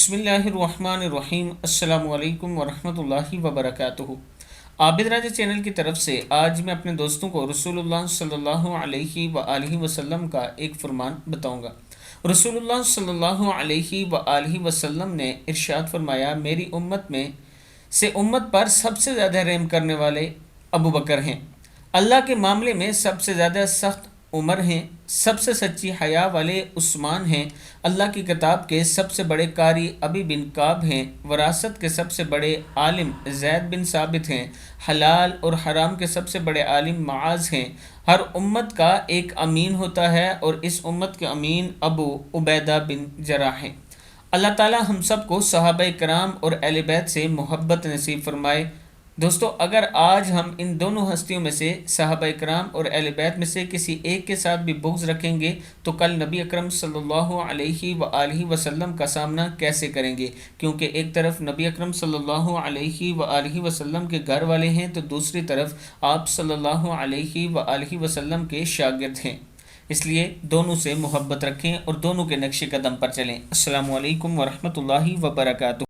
बिस्मिल्लाहिर्रहमानिर्रहीम। अस्सलामु अलैकुम वरहमतुल्लाहि वबरकातुहू। आबिdraja चैनल की तरफ से आज मैं अपने दोस्तों को रसूलुल्लाह सल्लल्लाहु अलैहि वसल्लम का एक फरमान बताऊंगा। रसूलुल्लाह सल्लल्लाहु अलैहि वसल्लम ने इरशाद फरमाया, मेरी उम्मत में से उम्मत पर सबसे ज़्यादा रहम करने वाले अबू बकर हैं, अल्लाह के मामले में सबसे ज़्यादा सख्त उमर हैं, सबसे सच्ची हया वाले उस्मान हैं, अल्लाह की किताब के सबसे बड़े कारी अबी बिन काब हैं, वरासत के सबसे बड़े आलिम ज़ैद बिन साबित हैं, हलाल और हराम के सबसे बड़े आलिम मुआज़ हैं। हर उम्मत का एक अमीन होता है और इस उम्मत के अमीन अबू उबैदा बिन जराह हैं। अल्लाह ताला हम सबको सहाबा कराम और अहले बैत से मोहब्बत नसीब फरमाए। दोस्तों, अगर आज हम इन दोनों हस्तियों में से सहाबा कराम और अहले बैत में से किसी एक के साथ भी बुग़्ज़ रखेंगे तो कल नबी अकरम सल्लल्लाहु अलैहि वसल्लम का सामना कैसे करेंगे, क्योंकि एक तरफ नबी अकरम सल्लल्लाहु अलैहि वसल्लम के घर वाले हैं तो दूसरी तरफ आप सल्लल्लाहु अलैहि वसल्लम के शागिर्द हैं। इसलिए दोनों से मोहब्बत रखें और दोनों के नक्शे कदम पर चलें। अस्सलामु अलैकुम वरहमतुल्लाहि वबरकातुहू।